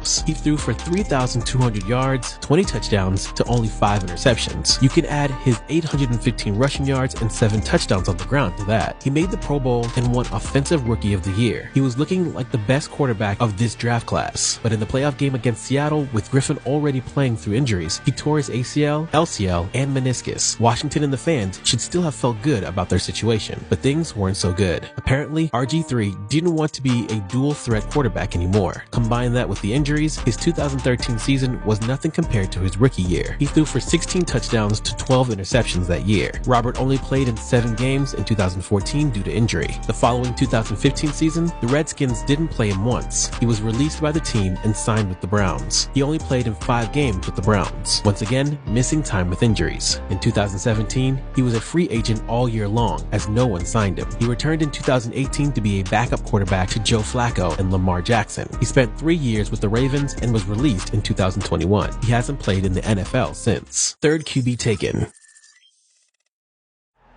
playoffs. He threw for 3,200 yards, 20 touchdowns to only 5 interceptions. You can add his 815 rushing yards and 7 touchdowns on the ground to that. He made the Pro Bowl and won Offensive Rookie of the Year. He was looking like the best quarterback of this draft class, but in the playoff game against Seattle, with Griffin already playing through injuries, he tore his ACL, LCL, and meniscus. Washington and the fans should still have felt good about their situation, but things weren't so good. Apparently, RG3 didn't want to be a dual threat quarterback anymore. Combine that with the injuries, his 2013 season was nothing compared to his rookie year. He threw for 16 touchdowns to 12 interceptions that year. Robert only played in 7 games in 2014 due to injury. The following 2015 season, the Redskins didn't play him once. He was released by the team and signed with the Browns. He only played in 5 games with the Browns, once again missing time with injuries. In 2017, he was a free agent all year long as no one signed him. He returned in 2018 to be a backup quarterback to Joe Flacco and Lamar Jackson. He spent 3 years with the Ravens and was released in 2021. He hasn't played in the NFL since. Third QB taken.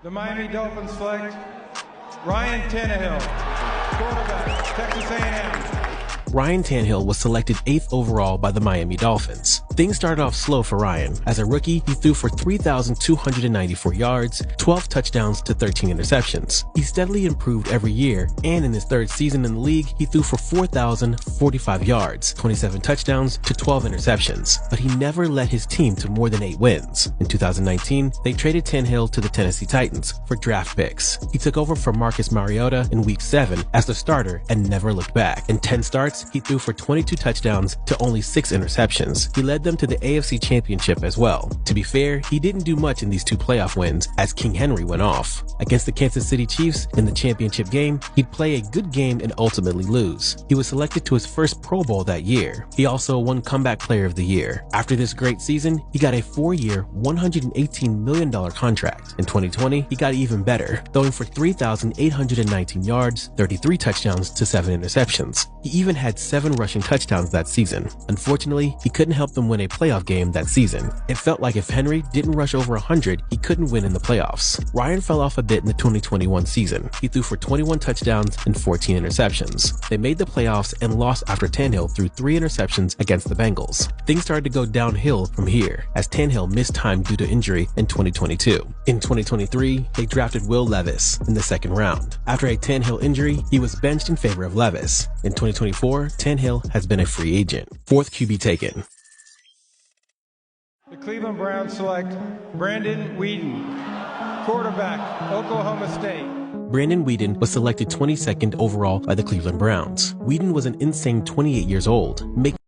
The Miami Dolphins select Ryan Tannehill, quarterback, Texas A&M. Ryan Tannehill was selected 8th overall by the Miami Dolphins. Things started off slow for Ryan. As a rookie, he threw for 3,294 yards, 12 touchdowns to 13 interceptions. He steadily improved every year, and in his 3rd season in the league, he threw for 4,045 yards, 27 touchdowns to 12 interceptions. But he never led his team to more than 8 wins. In 2019, they traded Tannehill to the Tennessee Titans for draft picks. He took over for Marcus Mariota in Week 7 as the starter and never looked back. In 10 starts, he threw for 22 touchdowns to only 6 interceptions. He led them to the AFC Championship as well. To be fair, he didn't do much in these 2 playoff wins as King Henry went off. Against the Kansas City Chiefs in the championship game, he'd play a good game and ultimately lose. He was selected to his first Pro Bowl that year. He also won Comeback Player of the Year. After this great season, he got a 4-year, $118 million contract. In 2020, he got even better, throwing for 3,819 yards, 33 touchdowns to 7 interceptions. He even had 7 rushing touchdowns that season. Unfortunately, he couldn't help them win a playoff game that season. It felt like if Henry didn't rush over 100, he couldn't win in the playoffs. Ryan fell off a bit in the 2021 season. He threw for 21 touchdowns and 14 interceptions. They made the playoffs and lost after Tannehill threw 3 interceptions against the Bengals. Things started to go downhill from here as Tannehill missed time due to injury in 2022. In 2023, they drafted Will Levis in the 2nd round. After a Tannehill injury, he was benched in favor of Levis. In 2024, Tannehill has been a free agent. 4th QB taken. The Cleveland Browns select Brandon Weeden, quarterback, Oklahoma State. Brandon Weeden was selected 22nd overall by the Cleveland Browns. Weeden was an insane 28 years old, making